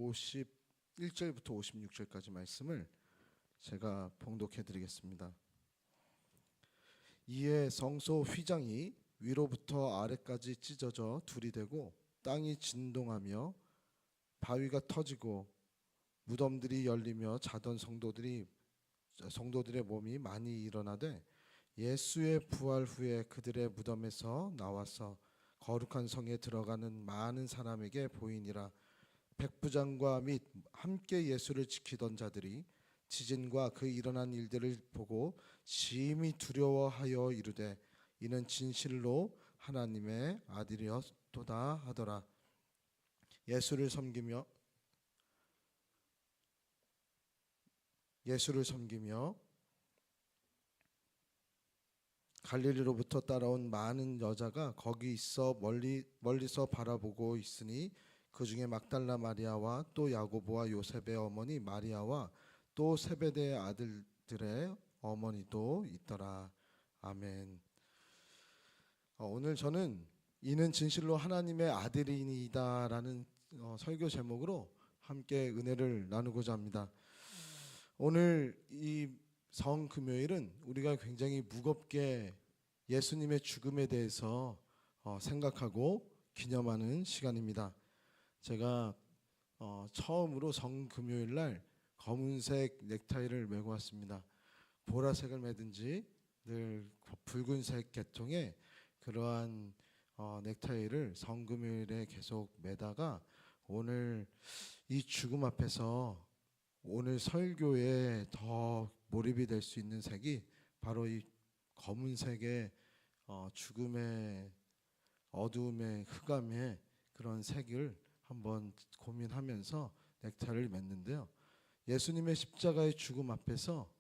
51절부터 56절까지 말씀을 제가 봉독해 드리겠습니다. 이에 성소 휘장이 위로부터 아래까지 찢어져 둘이 되고 땅이 진동하며 바위가 터지고 무덤들이 열리며 자던 성도들의 몸이 많이 일어나되 예수의 부활 후에 그들의 무덤에서 나와서 거룩한 성에 들어가는 많은 사람에게 보이니라. 백부장과 및 함께 예수를 지키던 자들이 지진과 그 일어난 일들을 보고 심히 두려워하여 이르되 이는 진실로 하나님의 아들이었도다 하더라. 예수를 섬기며 갈릴리로부터 따라온 많은 여자가 거기 있어 멀리서 바라보고 있으니 그 중에 막달라 마리아와 또 야고보와 요셉의 어머니 마리아와 또 세베대의 아들들의 어머니도 있더라. 아멘. 오늘 저는 이는 진실로 하나님의 아들이니다라는 설교 제목으로 함께 은혜를 나누고자 합니다. 오늘 이 성금요일은 우리가 굉장히 무겁게 예수님의 죽음에 대해서 생각하고 기념하는 시간입니다. 제가 처음으로 성금요일 날 검은색 넥타이를 메고 왔습니다. 보라색을 매든지 늘 붉은색 계통의 그러한 넥타이를 성금요일에 계속 매다가 오늘 이 죽음 앞에서 오늘 설교에 더 몰입이 될 수 있는 색이 바로 이 검은색의 죽음의 어두움의 흑암의 그런 색을 한번 고민하면서 넥타이를 맸는데요. 예수님의 십자가의 죽음 앞에서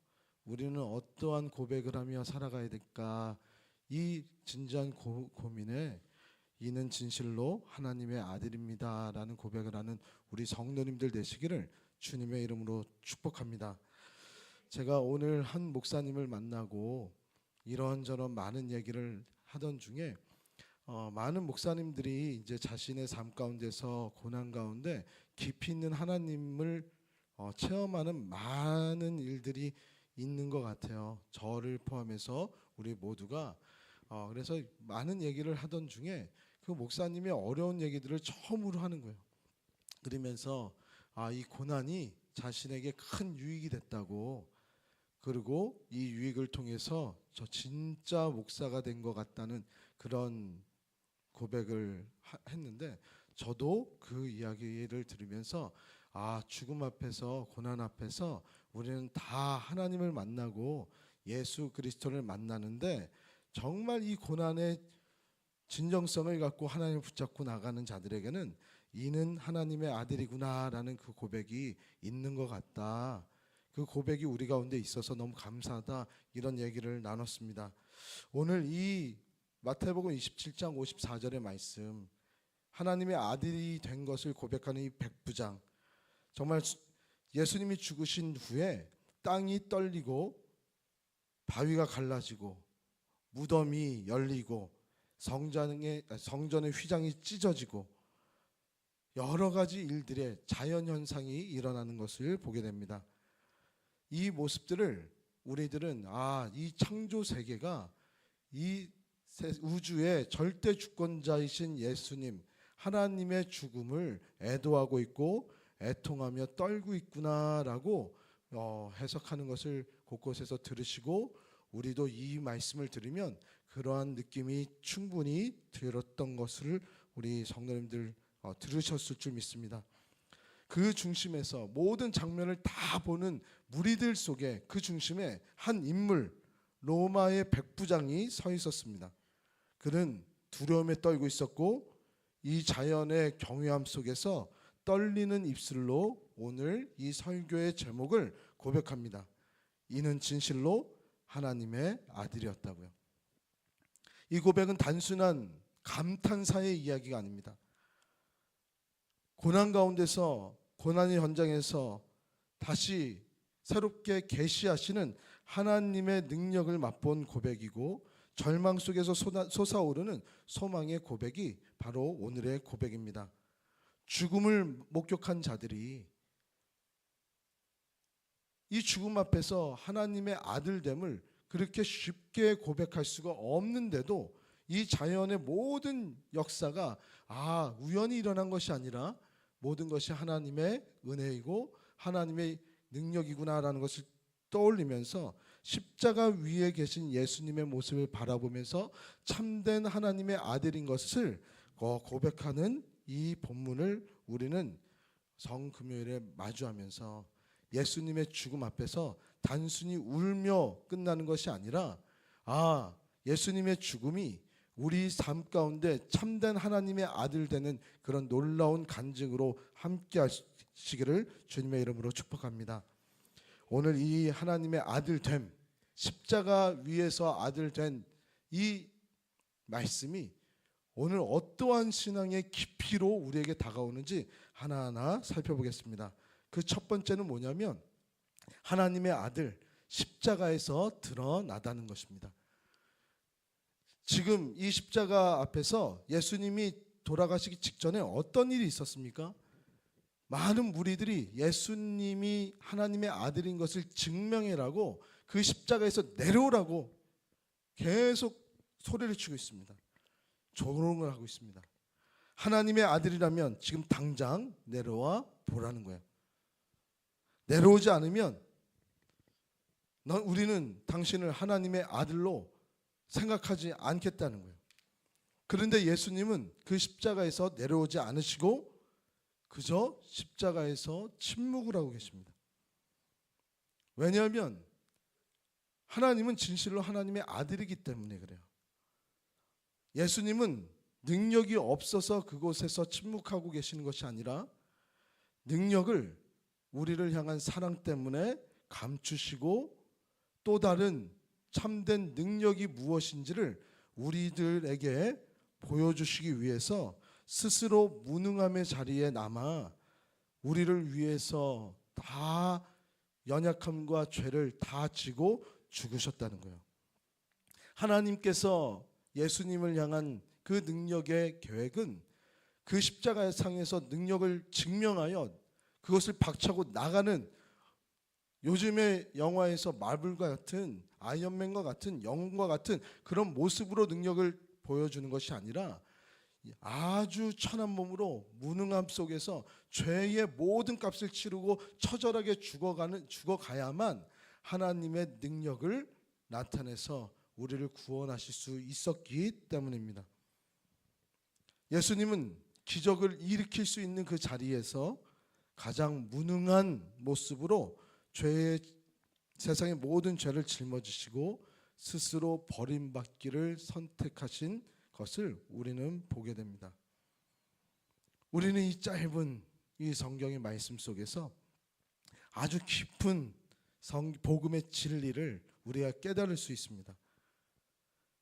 우리는 어떠한 고백을 하며 살아가야 될까? 이 진지한 고민에 이는 진실로 하나님의 아들입니다 라는 고백을 하는 우리 성도님들 되시기를 주님의 이름으로 축복합니다. 제가 오늘 한 목사님을 만나고 이런저런 많은 얘기를 하던 중에 많은 목사님들이 이제 자신의 삶 가운데서 고난 가운데 깊이 있는 하나님을 체험하는 많은 일들이 있는 것 같아요. 저를 포함해서 우리 모두가 그래서 많은 얘기를 하던 중에 그 목사님이 어려운 얘기들을 처음으로 하는 거예요. 그러면서 이 고난이 자신에게 큰 유익이 됐다고, 그리고 이 유익을 통해서 저 진짜 목사가 된 것 같다는 그런 고백을 했는데, 저도 그 이야기를 들으면서 죽음 앞에서, 고난 앞에서 우리는 다 하나님을 만나고 예수 그리스도를 만나는데 정말 이 고난의 진정성을 갖고 하나님을 붙잡고 나가는 자들에게는 이는 하나님의 아들이구나라는 그 고백이 있는 것 같다. 그 고백이 우리 가운데 있어서 너무 감사하다, 이런 얘기를 나눴습니다. 오늘 이 마태복음 27장 54절의 말씀, 하나님의 아들이 된 것을 고백하는 이 백부장, 정말 예수님이 죽으신 후에 땅이 떨리고 바위가 갈라지고 무덤이 열리고 성전의 휘장이 찢어지고 여러 가지 일들의 자연현상이 일어나는 것을 보게 됩니다. 이 모습들을 우리들은 이 창조 세계가 이 우주의 절대 주권자이신 예수님, 하나님의 죽음을 애도하고 있고 애통하며 떨고 있구나라고 해석하는 것을 곳곳에서 들으시고, 우리도 이 말씀을 들으면 그러한 느낌이 충분히 들었던 것을 우리 성도님들 들으셨을 줄 믿습니다. 그 중심에서 모든 장면을 다 보는 무리들 속에 그 중심에 한 인물, 로마의 백부장이 서 있었습니다. 그는 두려움에 떨고 있었고 이 자연의 경외함 속에서 떨리는 입술로 오늘 이 설교의 제목을 고백합니다. 이는 진실로 하나님의 아들이었다고요. 이 고백은 단순한 감탄사의 이야기가 아닙니다. 고난 가운데서, 고난의 현장에서 다시 새롭게 계시하시는 하나님의 능력을 맛본 고백이고, 절망 속에서 솟아오르는 소망의 고백이 바로 오늘의 고백입니다. 죽음을 목격한 자들이 이 죽음 앞에서 하나님의 아들됨을 그렇게 쉽게 고백할 수가 없는데도 이 자연의 모든 역사가 우연히 일어난 것이 아니라 모든 것이 하나님의 은혜이고 하나님의 능력이구나라는 것을 떠올리면서 십자가 위에 계신 예수님의 모습을 바라보면서 참된 하나님의 아들인 것을 고백하는 이 본문을 우리는 성금요일에 마주하면서 예수님의 죽음 앞에서 단순히 울며 끝나는 것이 아니라 예수님의 죽음이 우리 삶 가운데 참된 하나님의 아들 되는 그런 놀라운 간증으로 함께 하시기를 주님의 이름으로 축복합니다. 오늘 이 하나님의 아들됨, 십자가 위에서 아들된 이 말씀이 오늘 어떠한 신앙의 깊이로 우리에게 다가오는지 하나하나 살펴보겠습니다. 그 첫 번째는 뭐냐면 하나님의 아들 십자가에서 드러나다는 것입니다. 지금 이 십자가 앞에서 예수님이 돌아가시기 직전에 어떤 일이 있었습니까? 많은 무리들이 예수님이 하나님의 아들인 것을 증명해라고 그 십자가에서 내려오라고 계속 소리를 치고 있습니다. 조롱을 하고 있습니다. 하나님의 아들이라면 지금 당장 내려와 보라는 거예요. 내려오지 않으면 우리는 당신을 하나님의 아들로 생각하지 않겠다는 거예요. 그런데 예수님은 그 십자가에서 내려오지 않으시고 그저 십자가에서 침묵을 하고 계십니다. 왜냐하면 하나님은 진실로 하나님의 아들이기 때문에 그래요. 예수님은 능력이 없어서 그곳에서 침묵하고 계시는 것이 아니라 능력을 우리를 향한 사랑 때문에 감추시고 또 다른 참된 능력이 무엇인지를 우리들에게 보여주시기 위해서 스스로 무능함의 자리에 남아 우리를 위해서 다 연약함과 죄를 다 지고 죽으셨다는 거예요. 하나님께서 예수님을 향한 그 능력의 계획은 그 십자가의 상에서 능력을 증명하여 그것을 박차고 나가는 요즘의 영화에서 마블과 같은 아이언맨과 같은 영웅과 같은 그런 모습으로 능력을 보여주는 것이 아니라 아주 천한 몸으로 무능함 속에서 죄의 모든 값을 치르고 처절하게 죽어가야만 하나님의 능력을 나타내서 우리를 구원하실 수 있었기 때문입니다. 예수님은 기적을 일으킬 수 있는 그 자리에서 가장 무능한 모습으로 세상의 모든 죄를 짊어지시고 스스로 버림받기를 선택하신 것을 우리는 보게 됩니다. 우리는 이 짧은 이 성경의 말씀 속에서 아주 깊은 복음의 진리를 우리가 깨달을 수 있습니다.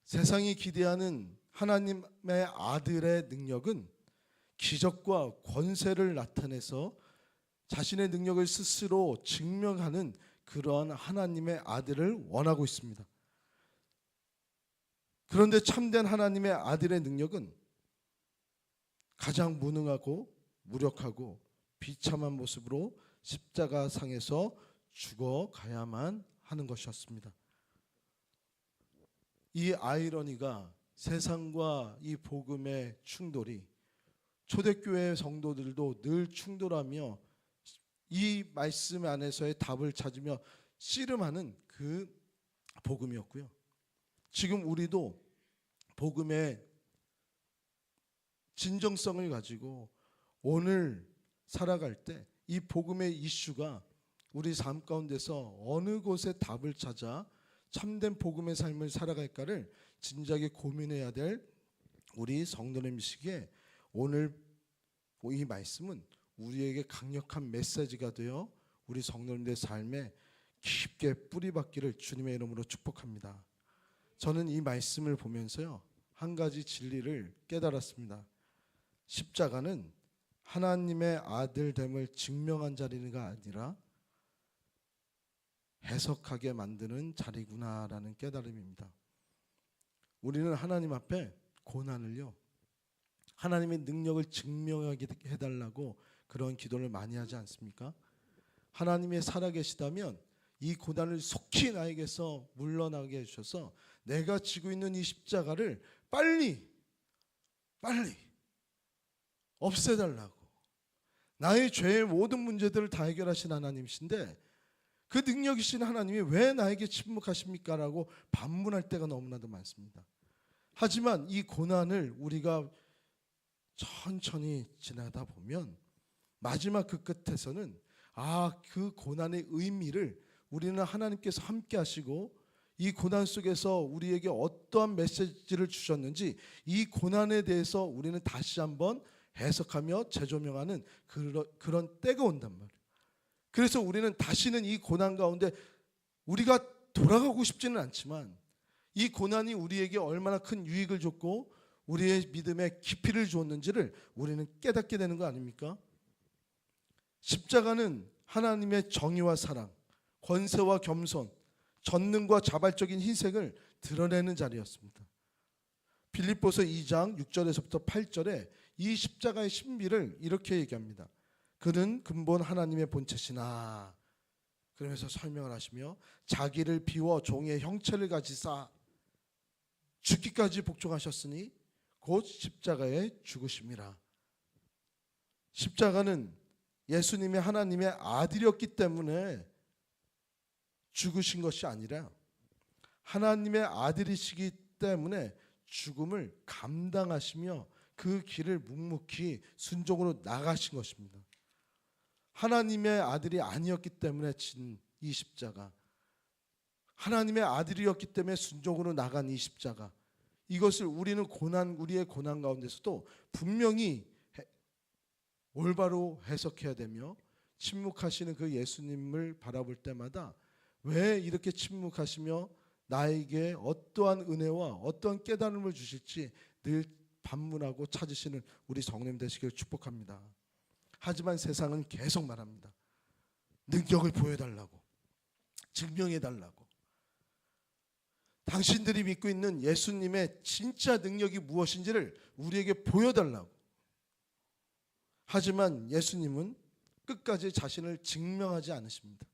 세상이 기대하는 하나님의 아들의 능력은 기적과 권세를 나타내서 자신의 능력을 스스로 증명하는 그러한 하나님의 아들을 원하고 있습니다. 그런데 참된 하나님의 아들의 능력은 가장 무능하고 무력하고 비참한 모습으로 십자가 상에서 죽어가야만 하는 것이었습니다. 이 아이러니가 세상과 이 복음의 충돌이 초대교회 성도들도 늘 충돌하며 이 말씀 안에서의 답을 찾으며 씨름하는 그 복음이었고요. 지금 우리도 복음의 진정성을 가지고 오늘 살아갈 때 이 복음의 이슈가 우리 삶 가운데서 어느 곳에 답을 찾아 참된 복음의 삶을 살아갈까를 진지하게 고민해야 될 우리 성도님이시기에 오늘 이 말씀은 우리에게 강력한 메시지가 되어 우리 성도님들의 삶에 깊게 뿌리박기를 주님의 이름으로 축복합니다. 저는 이 말씀을 보면서요 한 가지 진리를 깨달았습니다. 십자가는 하나님의 아들됨을 증명한 자리가 아니라 해석하게 만드는 자리구나라는 깨달음입니다. 우리는 하나님 앞에 고난을요 하나님의 능력을 증명하게 해달라고 그런 기도를 많이 하지 않습니까? 하나님의 살아계시다면 이 고난을 속히 나에게서 물러나게 해주셔서 내가 지고 있는 이 십자가를 빨리 없애달라고, 나의 죄의 모든 문제들을 다 해결하신 하나님이신데 그 능력이신 하나님이 왜 나에게 침묵하십니까? 라고 반문할 때가 너무나도 많습니다. 하지만 이 고난을 우리가 천천히 지나다 보면 마지막 그 끝에서는 그 고난의 의미를 우리는 하나님께서 함께 하시고 이 고난 속에서 우리에게 어떠한 메시지를 주셨는지 이 고난에 대해서 우리는 다시 한번 해석하며 재조명하는 그런 때가 온단 말이에요. 그래서 우리는 다시는 이 고난 가운데 우리가 돌아가고 싶지는 않지만 이 고난이 우리에게 얼마나 큰 유익을 줬고 우리의 믿음에 깊이를 주었는지를 우리는 깨닫게 되는 거 아닙니까? 십자가는 하나님의 정의와 사랑, 권세와 겸손, 전능과 자발적인 희생을 드러내는 자리였습니다. 빌립보서 2장 6절에서부터 8절에 이 십자가의 신비를 이렇게 얘기합니다. 그는 근본 하나님의 본체시나, 그러면서 설명을 하시며 자기를 비워 종의 형체를 가지사 죽기까지 복종하셨으니 곧 십자가에 죽으심이라. 십자가는 예수님이 하나님의 아들이었기 때문에 죽으신 것이 아니라 하나님의 아들이시기 때문에 죽음을 감당하시며 그 길을 묵묵히 순종으로 나가신 것입니다. 하나님의 아들이 아니었기 때문에 진 이 십자가, 하나님의 아들이었기 때문에 순종으로 나간 이 십자가, 이것을 우리는 우리의 고난 가운데서도 분명히 올바로 해석해야 되며, 침묵하시는 그 예수님을 바라볼 때마다 왜 이렇게 침묵하시며 나에게 어떠한 은혜와 어떠한 깨달음을 주실지 늘 반문하고 찾으시는 우리 성령 되시기를 축복합니다. 하지만 세상은 계속 말합니다. 능력을 보여달라고, 증명해달라고. 당신들이 믿고 있는 예수님의 진짜 능력이 무엇인지를 우리에게 보여달라고. 하지만 예수님은 끝까지 자신을 증명하지 않으십니다.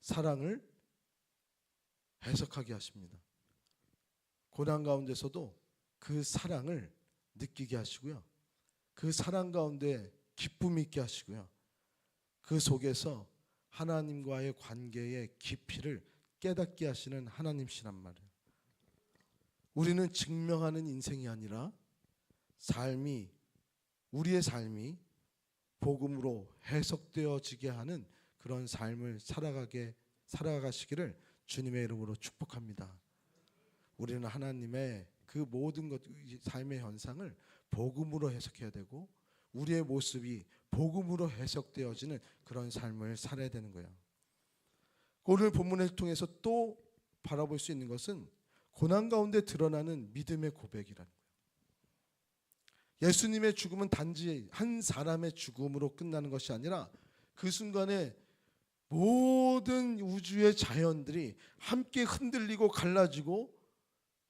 사랑을 해석하게 하십니다. 고난 가운데서도 그 사랑을 느끼게 하시고요. 그 사랑 가운데 기쁨이 있게 하시고요. 그 속에서 하나님과의 관계의 깊이를 깨닫게 하시는 하나님이시란 말이에요. 우리는 증명하는 인생이 아니라 우리의 삶이 복음으로 해석되어지게 하는 그런 삶을 살아가시기를 주님의 이름으로 축복합니다. 우리는 하나님의 그 모든 삶의 현상을 복음으로 해석해야 되고 우리의 모습이 복음으로 해석되어지는 그런 삶을 살아야 되는 거예요. 오늘 본문을 통해서 또 바라볼 수 있는 것은 고난 가운데 드러나는 믿음의 고백이라는 거예요. 예수님의 죽음은 단지 한 사람의 죽음으로 끝나는 것이 아니라 그 순간에 모든 우주의 자연들이 함께 흔들리고 갈라지고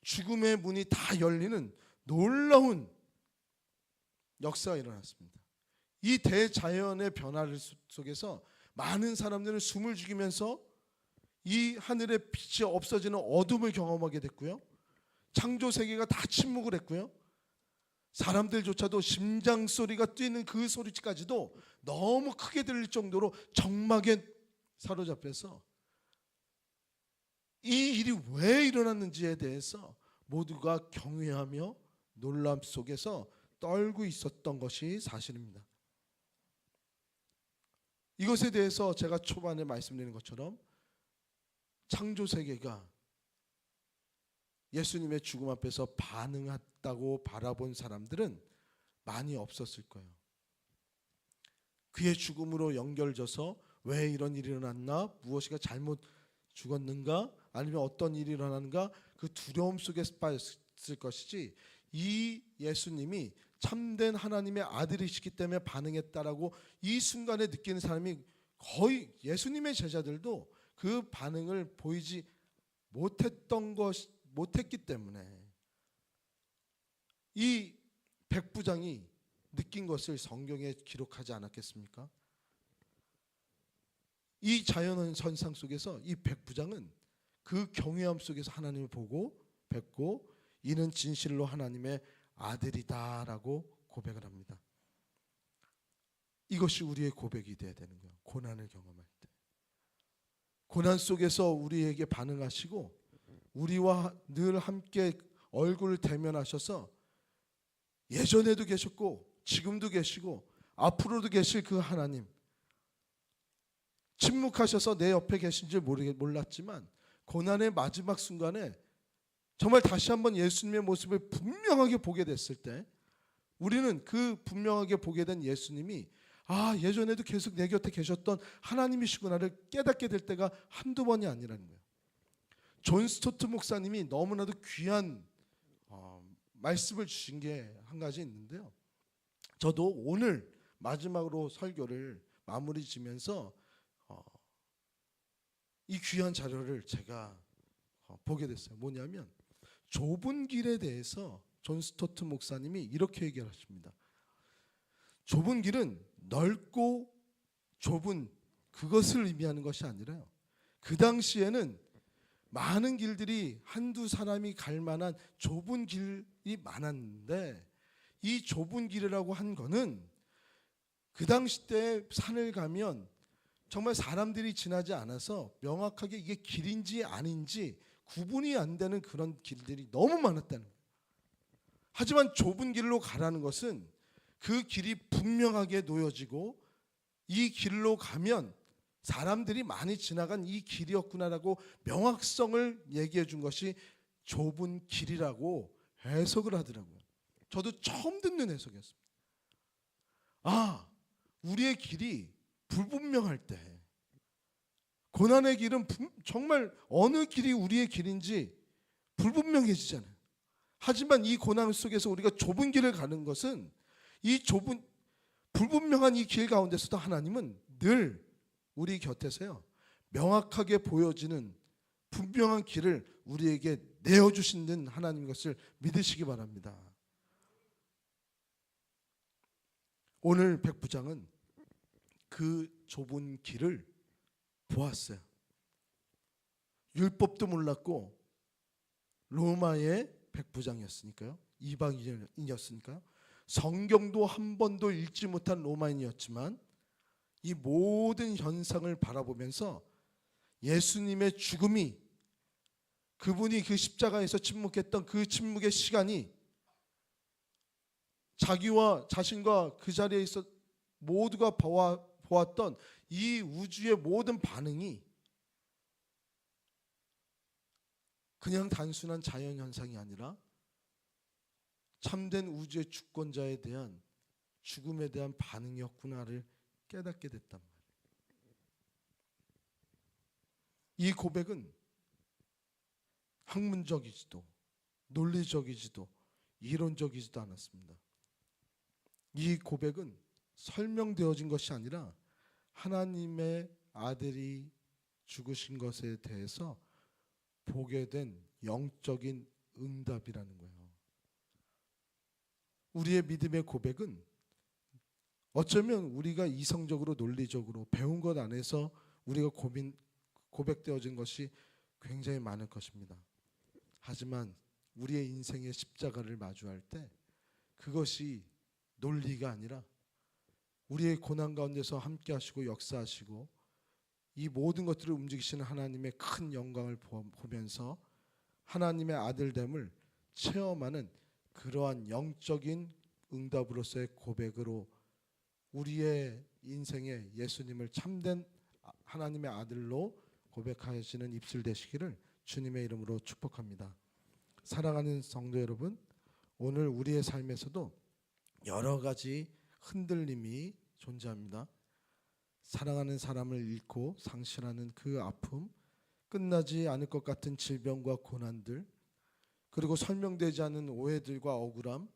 죽음의 문이 다 열리는 놀라운 역사가 일어났습니다. 이 대자연의 변화를 속에서 많은 사람들은 숨을 죽이면서 이 하늘의 빛이 없어지는 어둠을 경험하게 됐고요. 창조 세계가 다 침묵을 했고요. 사람들조차도 심장 소리가 뛰는 그 소리까지도 너무 크게 들릴 정도로 정막에 사로잡혀서 이 일이 왜 일어났는지에 대해서 모두가 경외하며 놀람 속에서 떨고 있었던 것이 사실입니다. 이것에 대해서 제가 초반에 말씀드린 것처럼 창조 세계가 예수님의 죽음 앞에서 반응했다고 바라본 사람들은 많이 없었을 거예요. 그의 죽음으로 연결져서 왜 이런 일이 일어났나, 무엇이가 잘못 죽었는가, 아니면 어떤 일이 일어나는가, 그 두려움 속에 빠졌을 것이지 이 예수님이 참된 하나님의 아들이시기 때문에 반응했다라고 이 순간에 느끼는 사람이 거의, 예수님의 제자들도 그 반응을 보이지 못했기 때문에 이 백부장이 느낀 것을 성경에 기록하지 않았겠습니까? 이 자연 선상 속에서 이 백부장은 그 경외함 속에서 하나님을 보고 뵙고 이는 진실로 하나님의 아들이다라고 고백을 합니다. 이것이 우리의 고백이 돼야 되는 거예요. 고난을 경험할 때. 고난 속에서 우리에게 반응하시고 우리와 늘 함께 얼굴을 대면하셔서 예전에도 계셨고 지금도 계시고 앞으로도 계실 그 하나님, 침묵하셔서 내 옆에 계신 줄 몰랐지만 고난의 마지막 순간에 정말 다시 한번 예수님의 모습을 분명하게 보게 됐을 때 우리는 그 분명하게 보게 된 예수님이 예전에도 계속 내 곁에 계셨던 하나님이시구나를 깨닫게 될 때가 한두 번이 아니라는 거예요. 존 스토트 목사님이 너무나도 귀한 말씀을 주신 게 한 가지 있는데요. 저도 오늘 마지막으로 설교를 마무리 지면서 이 귀한 자료를 제가 보게 됐어요. 뭐냐면 좁은 길에 대해서 존 스토트 목사님이 이렇게 얘기하십니다. 좁은 길은 넓고 좁은 그것을 의미하는 것이 아니라요. 그 당시에는 많은 길들이 한두 사람이 갈 만한 좁은 길이 많았는데 이 좁은 길이라고 한 거는 그 당시 때 산을 가면 정말 사람들이 지나지 않아서 명확하게 이게 길인지 아닌지 구분이 안 되는 그런 길들이 너무 많았다는 거예요. 하지만 좁은 길로 가라는 것은 그 길이 분명하게 놓여지고 이 길로 가면 사람들이 많이 지나간 이 길이었구나라고 명확성을 얘기해 준 것이 좁은 길이라고 해석을 하더라고요. 저도 처음 듣는 해석이었습니다. 우리의 길이 불분명할 때 고난의 길은 정말 어느 길이 우리의 길인지 불분명해지잖아요. 하지만 이 고난 속에서 우리가 좁은 길을 가는 것은 이 좁은 불분명한 이 길 가운데서도 하나님은 늘 우리 곁에서요 명확하게 보여지는 분명한 길을 우리에게 내어주시는 하나님인 것을 믿으시기 바랍니다. 오늘 백부장은 그 좁은 길을 보았어요. 율법도 몰랐고 로마의 백부장이었으니까요. 이방인이었으니까요. 성경도 한 번도 읽지 못한 로마인이었지만 이 모든 현상을 바라보면서 예수님의 죽음이 그분이 그 십자가에서 침묵했던 그 침묵의 시간이 자기와 자신과 그 자리에 있어 모두가 보았던 이 우주의 모든 반응이 그냥 단순한 자연현상이 아니라 참된 우주의 주권자에 대한 죽음에 대한 반응이었구나를 깨닫게 됐단 말이에요. 이 고백은 학문적이지도 논리적이지도 이론적이지도 않았습니다. 이 고백은 설명되어진 것이 아니라 하나님의 아들이 죽으신 것에 대해서 보게 된 영적인 응답이라는 거예요. 우리의 믿음의 고백은 어쩌면 우리가 이성적으로 논리적으로 배운 것 안에서 우리가 고백되어진 것이 굉장히 많을 것입니다. 하지만 우리의 인생의 십자가를 마주할 때 그것이 논리가 아니라 우리의 고난 가운데서 함께 하시고 역사하시고 이 모든 것들을 움직이시는 하나님의 큰 영광을 보면서 하나님의 아들됨을 체험하는 그러한 영적인 응답으로서의 고백으로 우리의 인생에 예수님을 참된 하나님의 아들로 고백하시는 입술 되시기를 주님의 이름으로 축복합니다. 사랑하는 성도 여러분, 오늘 우리의 삶에서도 여러 가지 흔들림이 존재합니다. 사랑하는 사람을 잃고 상실하는 그 아픔, 끝나지 않을 것 같은 질병과 고난들, 그리고 설명되지 않는 오해들과 억울함,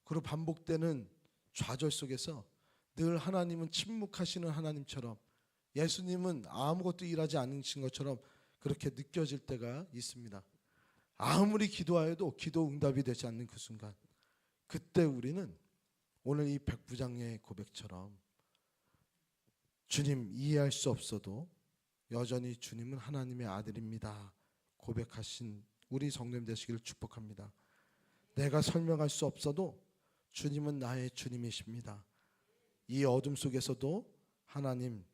그리고 반복되는 좌절 속에서 늘 하나님은 침묵하시는 하나님처럼 예수님은 아무것도 일하지 않으신 것처럼 그렇게 느껴질 때가 있습니다. 아무리 기도하여도 기도 응답이 되지 않는 그 순간, 그때 우리는 오늘 이 백부장의 고백처럼 주님 이해할 수 없어도 여전히 주님은 하나님의 아들입니다 고백하신 우리 성도님 되시기를 축복합니다. 내가 설명할 수 없어도 주님은 나의 주님이십니다. 이 어둠 속에서도 하나님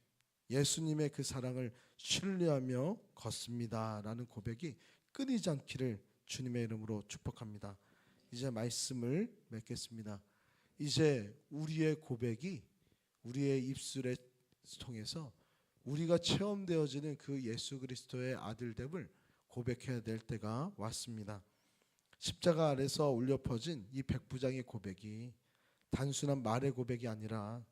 예수님의 그 사랑을 신뢰하며 걷습니다 라는 고백이 끊이지 않기를 주님의 이름으로 축복합니다. 이제 말씀을 맺겠습니다. 이제 우리의 고백이 우리의 입술에 통해서 우리가 체험되어지는 그 예수 그리스도의 아들됨을 고백해야 될 때가 왔습니다. 십자가 아래서 울려 퍼진 이 백부장의 고백이 단순한 말의 고백이 아니라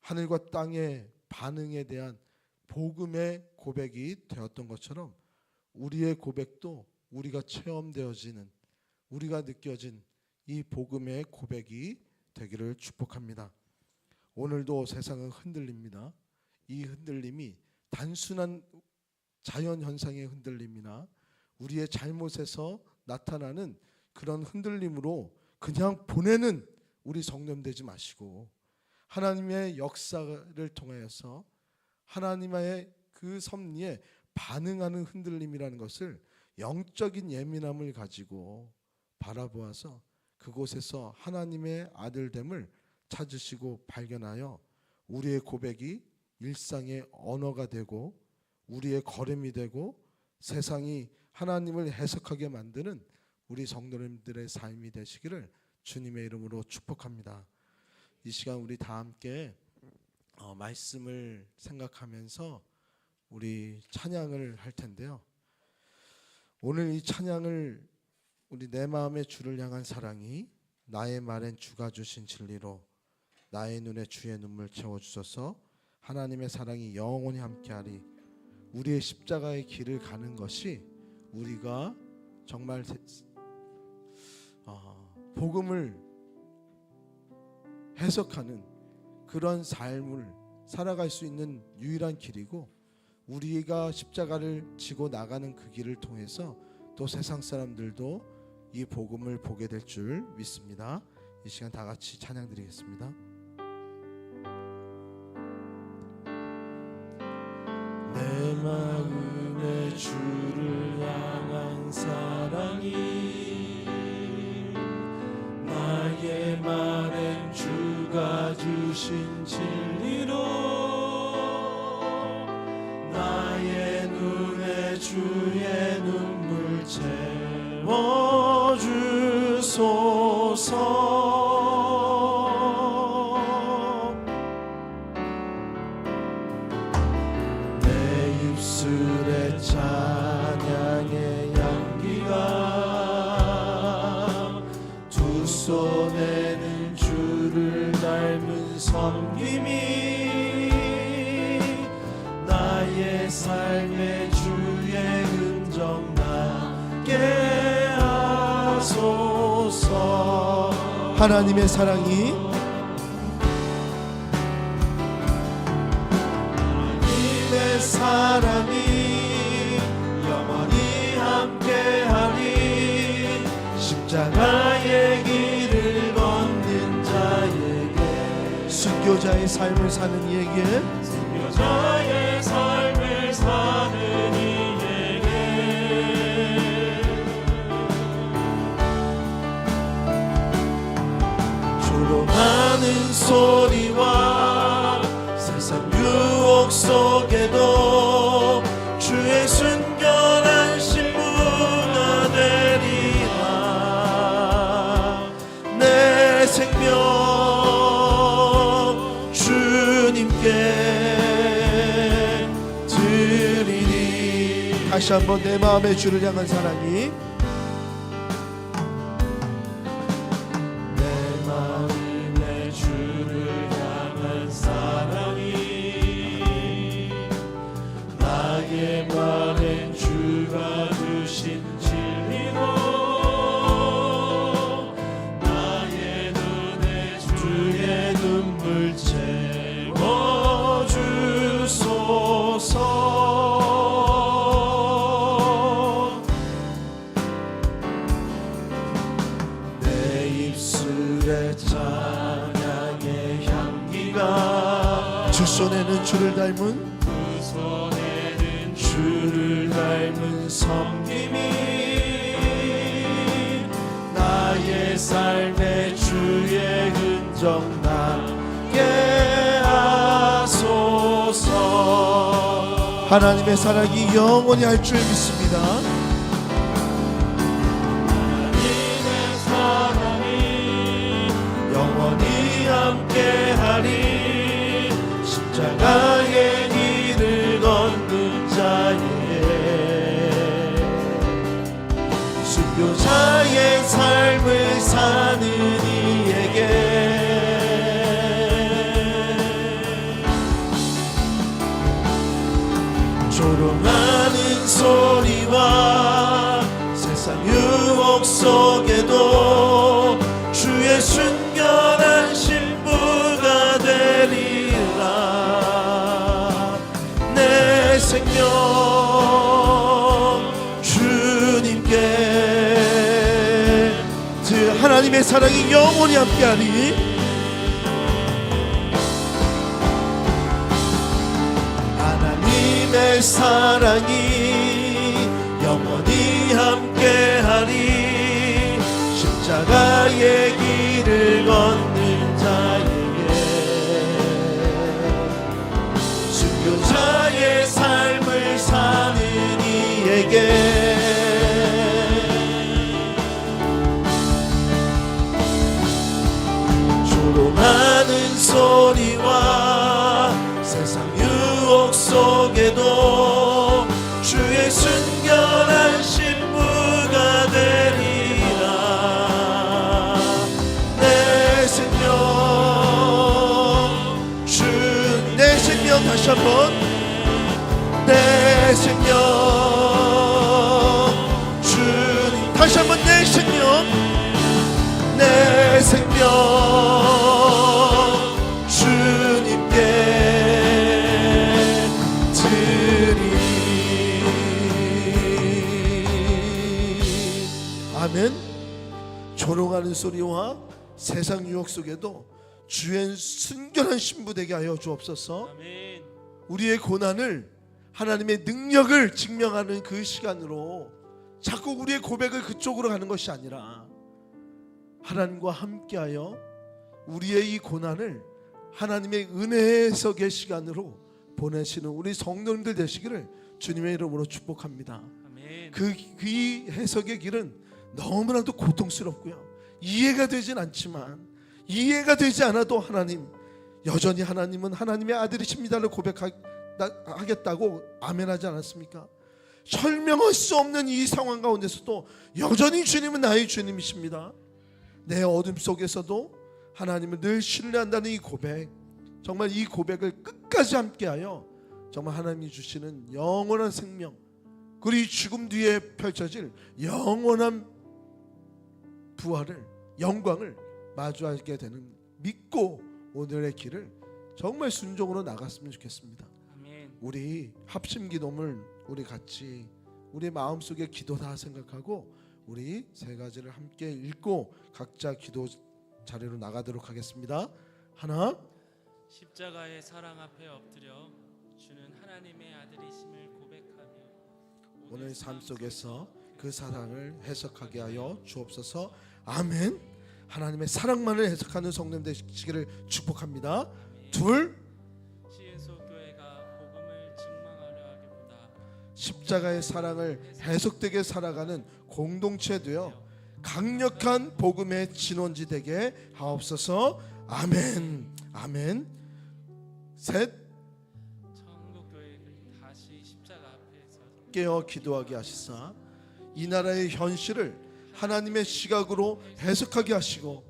하늘과 땅의 반응에 대한 복음의 고백이 되었던 것처럼 우리의 고백도 우리가 체험되어지는 우리가 느껴진 이 복음의 고백이 되기를 축복합니다. 오늘도 세상은 흔들립니다. 이 흔들림이 단순한 자연현상의 흔들림이나 우리의 잘못에서 나타나는 그런 흔들림으로 그냥 보내는 우리 성도님 되지 마시고 하나님의 역사를 통하여서 하나님의 그 섭리에 반응하는 흔들림이라는 것을 영적인 예민함을 가지고 바라보아서 그곳에서 하나님의 아들됨을 찾으시고 발견하여 우리의 고백이 일상의 언어가 되고 우리의 걸음이 되고 세상이 하나님을 해석하게 만드는 우리 성도님들의 삶이 되시기를 주님의 이름으로 축복합니다. 이 시간 우리 다 함께 말씀을 생각하면서 우리 찬양을 할 텐데요. 오늘 이 찬양을 우리 내 마음의 주를 향한 사랑이 나의 말엔 주가 주신 진리로 나의 눈에 주의 눈물 채워주소서 하나님의 사랑이 영원히 함께하리. 우리의 십자가의 길을 가는 것이 우리가 정말 복음을 해석하는 그런 삶을 살아갈 수 있는 유일한 길이고 우리가 십자가를 지고 나가는 그 길을 통해서 또 세상 사람들도 이 복음을 보게 될 줄 믿습니다. 이 시간 다 같이 찬양 드리겠습니다. 내 마음의 주를 향한 사랑이 나의 말엔 주가 주신 진리로 나의 눈에 주의 눈물 채워주소서 입술의 찬양의 향기가 두 손에는 주를 닮은 섬김이 나의 삶의 주의 흔적 나게 하소서. 하나님의 사랑이 사랑이 영원히 함께하리. 십자가의 길을 걷는 자에게 순교자의 삶을 사는 이에게 순교자의 삶을 사는 이에게 조롱하는 소리와 세상 유혹 속에도 주의 순결한 신부가 되리라. 내 생명 주님께 드리리. 다시 한번 내 마음의 주를 향한 사랑이 주의 찬양의 향기가 주 손에는 주를 닮은 주를 닮은 섬김이 나의 삶의 주의 흔적 남게 하소서. 하나님의 사랑이 영원히 할 줄 믿습니다. 하나님의 사랑이 영원히 함께하리. 십자가의 길을 걷는 자에게 순교자의 삶을 사는 이에게 조롱하는 소리와 세상 유혹 속에도 주의 순결한 신부가 되리라. 내 생명 주님께 하나님의 사랑이 영원히 함께하리. 하나님의 사랑이 영원히 함께하리. 십자가의 길을 걷는 자에게 순교자의 삶을 사는 이에게 조롱하는 소리와 세상 유혹 속에도 주의 순결한 신부가 되리라. 내 생명 내 생명 다시 한번 내 생명 주님 다시 한번 내 생명 주님께 드리. 아멘. 조롱하는 소리와 세상 유혹 속에도 주의 순결한 신부 되게 하여 주옵소서. 아멘. 우리의 고난을 하나님의 능력을 증명하는 그 시간으로 자꾸 우리의 고백을 그쪽으로 가는 것이 아니라 하나님과 함께하여 우리의 이 고난을 하나님의 은혜 해석의 시간으로 보내시는 우리 성도님들 되시기를 주님의 이름으로 축복합니다. 아멘. 그 해석의 길은 너무나도 고통스럽고요, 이해가 되진 않지만, 이해가 되지 않아도 하나님 여전히 하나님은 하나님의 아들이십니다를 고백하겠다고 아멘하지 않았습니까? 설명할 수 없는 이 상황 가운데서도 여전히 주님은 나의 주님이십니다. 내 어둠 속에서도 하나님을 늘 신뢰한다는 이 고백, 정말 이 고백을 끝까지 함께하여 정말 하나님이 주시는 영원한 생명, 그리고 죽음 뒤에 펼쳐질 영원한 부활을, 영광을 마주하게 되는 믿고 오늘의 길을 정말 순종으로 나갔으면 좋겠습니다. 아멘. 우리 합심 기도를 우리 같이 우리 마음속에 기도다 생각하고 우리 세 가지를 함께 읽고 각자 기도 자리로 나가도록 하겠습니다. 하나, 십자가의 사랑 앞에 엎드려 주는 하나님의 아들이심을 고백하며 오늘 삶 속에서 그 사랑을 해석하게 하여 주옵소서. 아멘. 하나님의 사랑만을 해석하는 성도님 되시기를 축복합니다. 둘, 시은소교회가 복음을 증망하려 하기보다 십자가의 사랑을 해석되게 살아가는 공동체 되어 강력한 복음의 진원지 되게 하옵소서. 아멘. 아멘. 셋, 천국교회를 다시 십자가 앞에서 깨어 기도하게 하시사 이 나라의 현실을 하나님의 시각으로 해석하게 하시고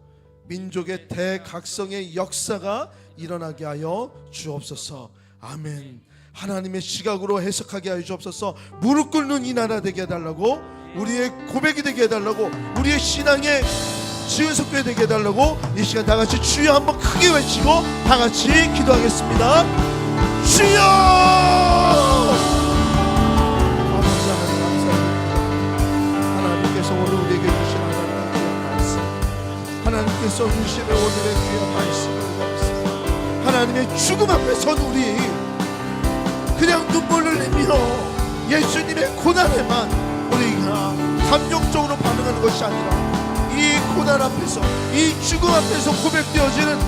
민족의 대각성의 역사가 일어나게 하여 주옵소서. 아멘. 하나님의 시각으로 해석하게 하여 주옵소서. 무릎 꿇는 이 나라 되게 해달라고, 우리의 고백이 되게 해달라고, 우리의 신앙의 지은속교회 되게 해달라고 이 시간 다 같이 주여 한번 크게 외치고 다 같이 기도하겠습니다. 주여! 아버지 하나님 감사합니다. 하나님께서 오늘 우리에게 주신 하나님의 귀한 말씀, 하나님 하나님께서 주시는 오늘의 귀한 말씀을 받습니다. 하나님의 죽음 앞에 선 우리 그냥 눈물을 내며 예수님의 고난에만 우리가 감정적으로 반응하는 것이 아니라 이 고난 앞에서, 이 죽음 앞에서 고백되어지는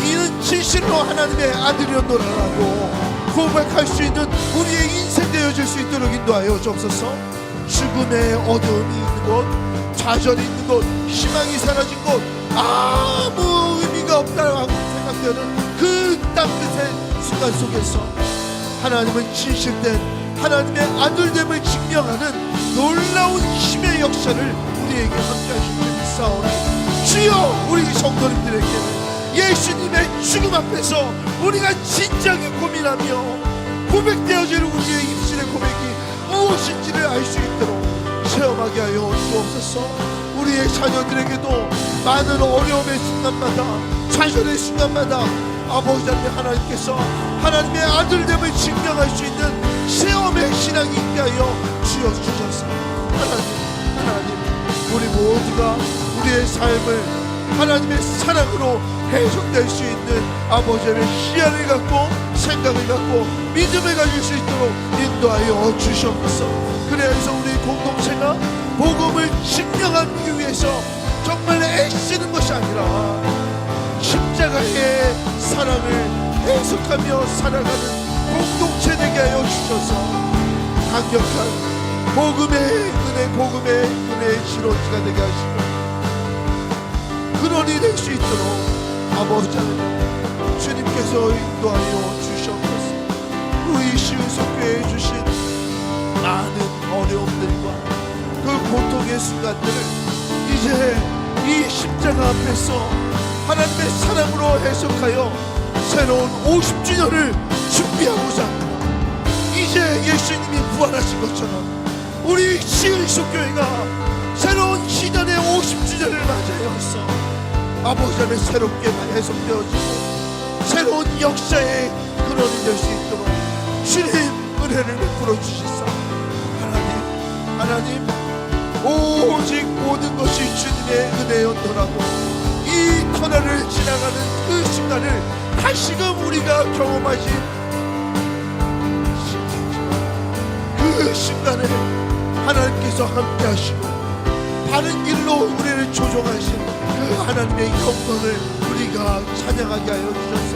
이는 진실로 하나님의 아들이었노라라고 고백할 수 있는 우리의 인생 되어질 수 있도록 인도하여 주옵소서. 죽음의 어두움이 있는 곳, 좌절이 있는 곳, 희망이 사라진 곳, 아무 의미가 없다고 생각되는 그 땅끝의 순간 속에서 하나님은 진실된 하나님의 아들됨을 증명하는 놀라운 힘의 역사를 우리에게 함께 하신 줄 믿사오니 주여, 우리 성도님들에게는 예수님의 죽음 앞에서 우리가 진지하게 고민하며 고백되어질 우리의 입술의 고백이 무엇인지를 알 수 있도록 체험하게 하여 주옵소서. 우리의 자녀들에게도 많은 어려움의 순간마다, 좌절의 순간마다 아버지 하나님, 하나님께서 하나님의 아들됨을 증명할 수 있는 시험의 신앙이 있게 하여 주셔서 하나님, 우리 모두가 우리의 삶을 하나님의 사랑으로 해석될 수 있는 아버지의 희한을 갖고 생각을 갖고 믿음을 가질 수 있도록 인도하여 주시옵소서. 그래서 우리 공동체가 복음을 증명하기 위해서 정말 애쓰는 것이 아니라 십자가의 사랑을 해석하며 살아가는 공동체 되게 하여 주셔서 강력한 복음의 은혜, 복음의 은혜의 실온지가 되게 하시고 근원이 될 수 있도록 아버지 하나님, 주님께서 인도하여 주시옵소서. 우리 시은석교회에 주신 많은 어려움들과 그 고통의 순간들을 이제 이 십자가 앞에서 하나님의 사랑으로 해석하여 새로운 50주년을 준비하고자 합니다. 이제 예수님이 부활하신 것처럼 우리 시은석교회가 새로운 시전의 50주년을 맞이하여서 아버지 하나님 새롭게 해석되어지고 새로운 역사의 근원이 될 수 있도록 주님 은혜를 베풀어 주시사 하나님 오직 모든 것이 주님의 은혜였더라고 이 터널을 지나가는 그 순간을 다시금 우리가 경험하지 그 순간에 하나님께서 함께 하시고 바른 길로 우리를 조종하신 그 하나님의 영광을 우리가 찬양하게 하여 주셔서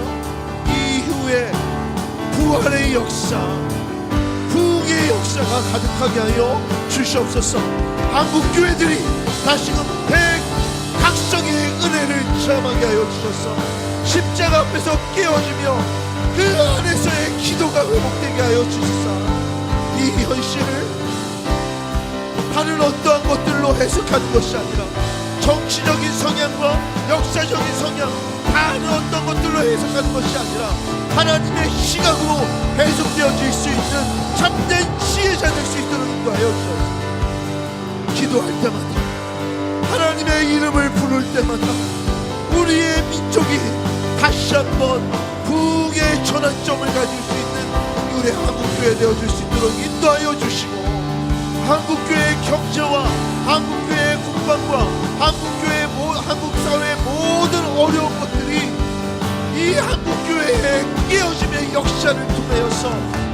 이후에 부활의 역사, 부흥의 역사가 가득하게 하여 주시옵소서. 한국 교회들이 다시금 백각성의 은혜를 체험하게 하여 주셔서 십자가 앞에서 깨어지며 그 안에서의 기도가 회복되게 하여 주시사 이 현실을 다른 어떠한 것들로 해석하는 것이 아니라 정치적인 성향과 역사적인 성향 다른 어떤 것들로 해석하는 것이 아니라 하나님의 시각으로 해석되어질 수 있는 참된 지혜자 될 수 있도록 인도하여 주옵소서. 기도할 때마다 하나님의 이름을 부를 때마다 우리의 민족이 다시 한번 부흥의 전환점을 가질 수 있는 우리 한국교회 되어줄 수 있도록 인도하여 주시고 한국교회의 경제와 한국교회의 국방과 한국 사회의 모든 어려운 것들이 이 한국교회의 깨어짐의 역사를 통하여서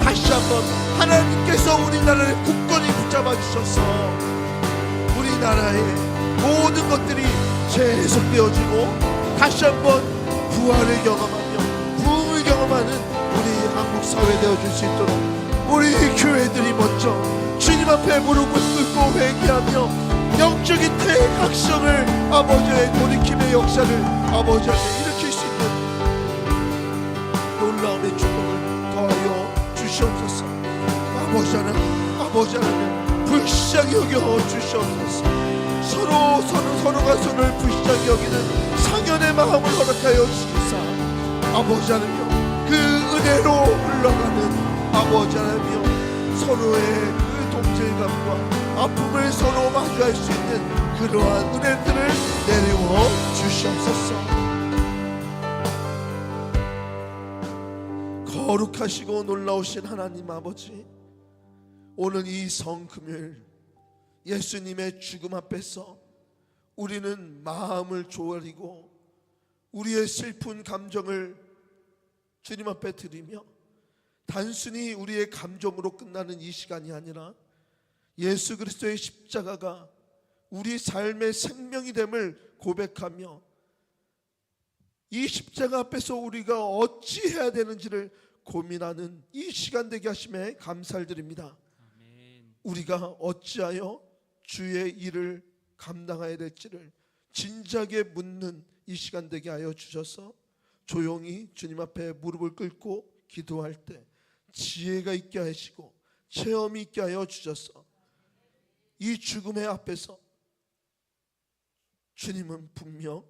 다시 한번 하나님께서 우리나라를 굳건히 붙잡아 주셔서 우리나라의 모든 것들이 재해석되어지고 다시 한번 부활을 경험하며 부흥을 경험하는 우리 한국 사회 되어줄 수 있도록 우리 교회들이 먼저 주님 앞에 무릎을 꿇고 회개하며 영적인 대각성을 아버지의 돌이킴의 역사를 아버지한테 일으킬 수 있는 놀라움의 축복을 더하여 주시옵소서. 아버지 하나님 불쌍히 여겨 주시옵소서. 서로가 서로를 불쌍히 여기는 상연의 마음을 허락하여 주시사 아버지 하나님 그 은혜로 흘러가는 아버지 하나님 서로의 그 동질감과 아픔을 서로 마주할 수 있는 그러한 은혜들을 내려워 주시옵소서. 거룩하시고 놀라우신 하나님 아버지, 오늘 이 성금요일 예수님의 죽음 앞에서 우리는 마음을 조아리고 우리의 슬픈 감정을 주님 앞에 드리며 단순히 우리의 감정으로 끝나는 이 시간이 아니라 예수 그리스도의 십자가가 우리 삶의 생명이 됨을 고백하며 이 십자가 앞에서 우리가 어찌해야 되는지를 고민하는 이 시간 되게 하심에 감사를 드립니다. 아멘. 우리가 어찌하여 주의 일을 감당해야 될지를 진지하게 묻는 이 시간 되게 하여 주셔서 조용히 주님 앞에 무릎을 꿇고 기도할 때 지혜가 있게 하시고 체험이 있게 하여 주셔서 이 죽음의 앞에서 주님은 분명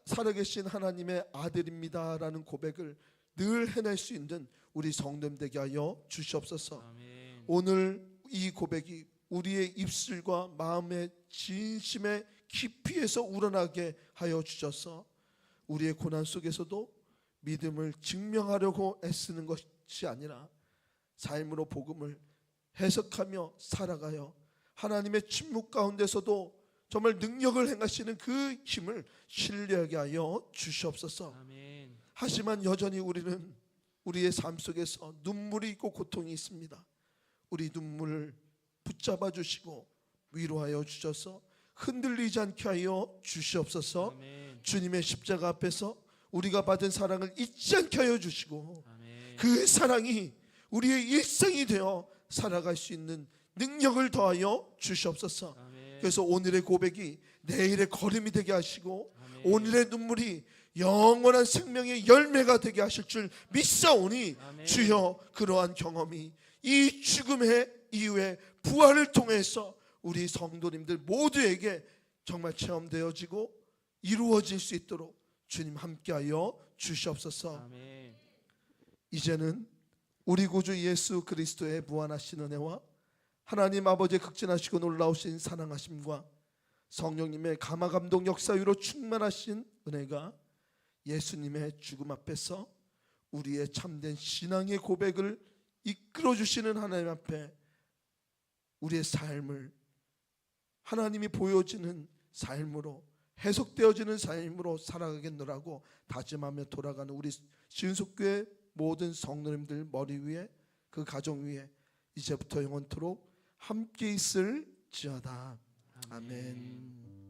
살아계신 하나님의 아들입니다라는 고백을 늘 해낼 수 있는 우리 성도님 되게 하여 주시옵소서. 아멘. 오늘 이 고백이 우리의 입술과 마음의 진심의 깊이에서 우러나게 하여 주셔서 우리의 고난 속에서도 믿음을 증명하려고 애쓰는 것이 아니라 삶으로 복음을 해석하며 살아가요 하나님의 침묵 가운데서도 정말 능력을 행하시는 그 힘을 신뢰하게 하여 주시옵소서. 아멘. 하지만 여전히 우리는 우리의 삶 속에서 눈물이 있고 고통이 있습니다. 우리 눈물을 붙잡아 주시고 위로하여 주셔서 흔들리지 않게 하여 주시옵소서. 아멘. 주님의 십자가 앞에서 우리가 받은 사랑을 잊지 않게 하여 주시고 아멘. 그 사랑이 우리의 일생이 되어 살아갈 수 있는 능력을 더하여 주시옵소서. 아멘. 그래서 오늘의 고백이 내일의 걸음이 되게 하시고 아멘. 오늘의 눈물이 영원한 생명의 열매가 되게 하실 줄 믿사오니 아멘. 주여 그러한 경험이 이 죽음의 이후에 부활을 통해서 우리 성도님들 모두에게 정말 체험되어지고 이루어질 수 있도록 주님 함께하여 주시옵소서. 아멘. 이제는 우리 구주 예수 그리스도의 무한하신 은혜와 하나님 아버지의 극진하시고 놀라우신 사랑하심과 성령님의 감화감동 역사위로 충만하신 은혜가 예수님의 죽음 앞에서 우리의 참된 신앙의 고백을 이끌어주시는 하나님 앞에 우리의 삶을 하나님이 보여지는 삶으로 해석되어지는 삶으로 살아가겠노라고 다짐하며 돌아가는 우리 지은속교회 모든 성도님들 머리 위에 그 가정 위에 이제부터 영원토록 함께 있을지어다. 아멘.